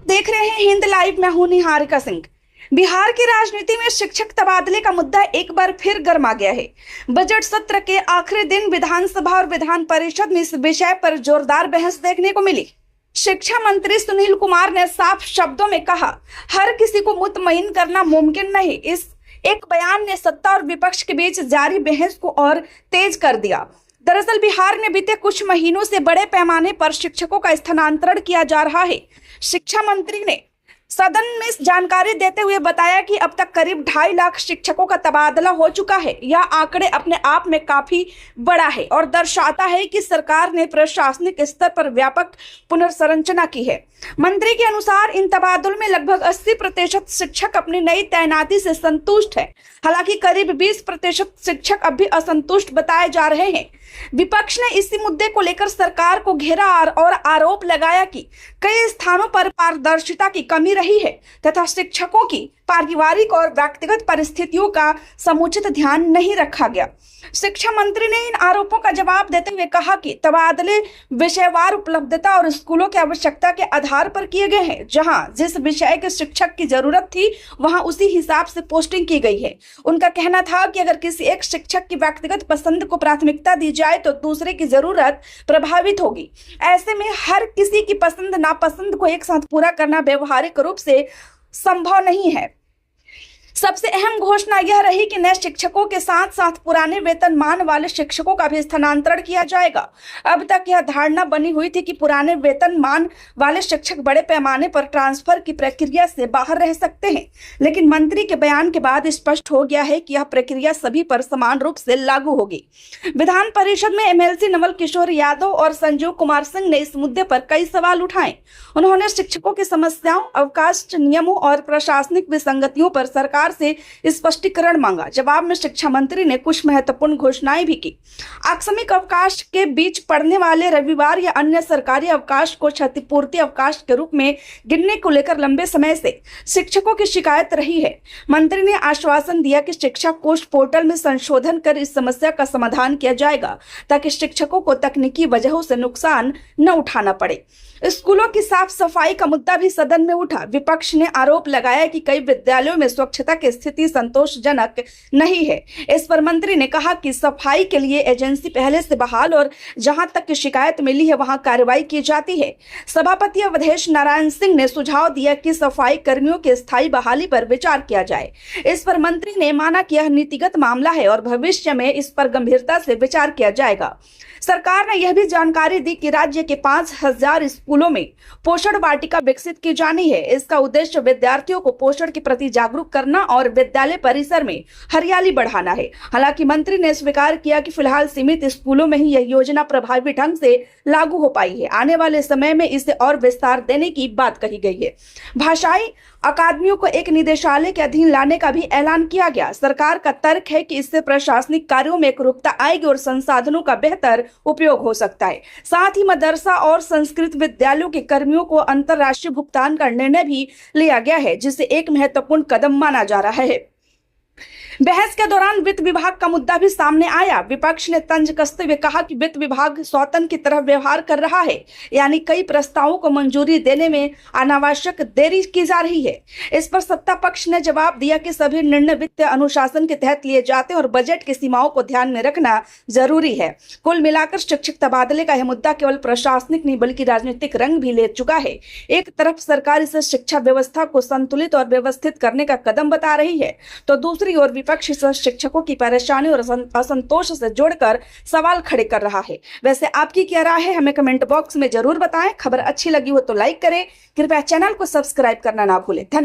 देख रहे हैं हिंद लाइव। मैं हूं निहारिका सिंह। बिहार की राजनीति में शिक्षक तबादले का मुद्दा एक बार फिर गर्मा गया है। बजट सत्र के आखिरी दिन विधानसभा और विधान परिषद में इस विषय पर जोरदार बहस देखने को मिली। शिक्षा मंत्री सुनील कुमार ने साफ शब्दों में कहा, हर किसी को मुतमईन करना मुमकिन नहीं। इस एक बयान ने सत्ता और विपक्ष के बीच जारी बहस को और तेज कर दिया। दरअसल बिहार में बीते कुछ महीनों से बड़े पैमाने पर शिक्षकों का स्थानांतरण किया जा रहा है। शिक्षा मंत्री ने सदन में जानकारी देते हुए बताया कि अब तक करीब 2.5 लाख शिक्षकों का तबादला हो चुका है। यह आंकड़े अपने आप में काफी बड़ा है और दर्शाता है कि सरकार ने प्रशासनिक स्तर पर व्यापक पुनर्संरचना की है। मंत्री के अनुसार इन तबादलों में लगभग 80% शिक्षक अपनी नई तैनाती से संतुष्ट है। हालांकि करीब 20% शिक्षक अब भी असंतुष्ट बताए जा रहे हैं। विपक्ष ने इसी मुद्दे को लेकर सरकार को घेरा और आरोप लगाया कि कई स्थानों पर पारदर्शिता की कमी रही है तथा शिक्षकों की पारिवारिक और व्यक्तिगत परिस्थितियों का समुचित ध्यान नहीं रखा गया। शिक्षा मंत्री ने इन आरोपों का जवाब देते हुए कहा कि तबादले विषयवार उपलब्धता और स्कूलों की आवश्यकता के आधार पर किए गए हैं। जहां जिस विषय के शिक्षक की जरूरत थी वहां उसी हिसाब से पोस्टिंग की गई है। उनका कहना था कि अगर किसी एक शिक्षक की व्यक्तिगत पसंद को प्राथमिकता दी जाए तो दूसरे की जरूरत प्रभावित होगी। ऐसे में हर किसी की पसंद नापसंद को एक साथ पूरा करना व्यवहारिक रूप से संभव नहीं है। सबसे अहम घोषणा यह रही कि नए शिक्षकों के साथ साथ पुराने वेतनमान वाले शिक्षकों का भी स्थानांतरण किया जाएगा। अब तक यह धारणा बनी हुई थी कि पुराने वेतनमान वाले शिक्षक बड़े पैमाने पर ट्रांसफर की प्रक्रिया से बाहर रह सकते हैं, लेकिन मंत्री के बयान के बाद स्पष्ट हो गया है कि यह प्रक्रिया सभी पर समान रूप से लागू होगी। विधान परिषद में एमएलसी नवल किशोर यादव और संजीव कुमार सिंह ने इस मुद्दे पर कई सवाल उठाए। उन्होंने शिक्षकों की समस्याओं, अवकाश नियमों और प्रशासनिक विसंगतियों पर सरकार से स्पष्टीकरण मांगा। जवाब में शिक्षा मंत्री ने कुछ महत्वपूर्ण घोषणाएं भी की। आकस्मिक अवकाश के बीच पड़ने वाले रविवार या अन्य सरकारी अवकाश को क्षतिपूर्ति अवकाश के रूप में गिनने को लेकर लंबे समय से शिक्षकों की शिकायत रही है। मंत्री ने आश्वासन दिया कि शिक्षा कोष पोर्टल में संशोधन कर इस समस्या का समाधान किया जाएगा ताकि शिक्षकों को तकनीकी वजहों से नुकसान न उठाना पड़े। स्कूलों की साफ सफाई का मुद्दा भी सदन में उठा। विपक्ष ने आरोप लगाया कि कई विद्यालयों में स्वच्छता की स्थिति संतोषजनक नहीं है। इस पर मंत्री ने कहा कि सफाई के लिए एजेंसी पहले से बहाल और जहां तक की शिकायत मिली है वहां कार्रवाई की जाती है। सभापति अवधेश नारायण सिंह ने सुझाव दिया कि सफाई कर्मियों की स्थायी बहाली पर विचार किया जाए। इस पर मंत्री ने माना कि यह नीतिगत मामला है और भविष्य में इस पर गंभीरता से विचार किया जाएगा। सरकार ने यह भी जानकारी दी कि राज्य के 5000 स्कूलों में पोषण वाटिका विकसित की जानी है। इसका उद्देश्य विद्यार्थियों को पोषण के प्रति जागरूक करना और विद्यालय परिसर में हरियाली बढ़ाना है। हालांकि मंत्री ने स्वीकार किया कि फिलहाल सीमित स्कूलों में ही यह योजना प्रभावी ढंग से लागू हो पाई है। आने वाले समय में इसे और विस्तार देने की बात कही गई है। भाषाई अकादमियों को एक निदेशालय के अधीन लाने का भी ऐलान किया गया। सरकार का तर्क है कि इससे प्रशासनिक कार्यों में एकरूपता आएगी और संसाधनों का बेहतर उपयोग हो सकता है। साथ ही मदरसा और संस्कृत विद्यालयों के कर्मियों को अंतर्राष्ट्रीय भुगतान का निर्णय भी लिया गया है, जिसे एक महत्वपूर्ण कदम माना जा रहा है। बहस के दौरान वित्त विभाग का मुद्दा भी सामने आया। विपक्ष ने तंज कसते हुए कहा कि वित्त विभाग सौतन की तरह व्यवहार कर रहा है, यानी कई प्रस्तावों को मंजूरी देने में अनावश्यक देरी की जा रही है। इस पर सत्ता पक्ष ने जवाब दिया कि सभी निर्णय वित्त अनुशासन के तहत लिए जाते हैं और बजट की सीमाओं को ध्यान में रखना जरूरी है। कुल मिलाकर शिक्षक तबादले का यह मुद्दा केवल प्रशासनिक नहीं बल्कि राजनीतिक रंग भी ले चुका है। एक तरफ सरकार इसे शिक्षा व्यवस्था को संतुलित और व्यवस्थित करने का कदम बता रही है, तो दूसरी ओर विपक्ष शिक्षकों की परेशानी और असंतोष से जोड़कर सवाल खड़े कर रहा है। वैसे आपकी क्या राय है, हमें कमेंट बॉक्स में जरूर बताएं। खबर अच्छी लगी हो तो लाइक करें। कृपया चैनल को सब्सक्राइब करना ना भूलें। धन्यवाद।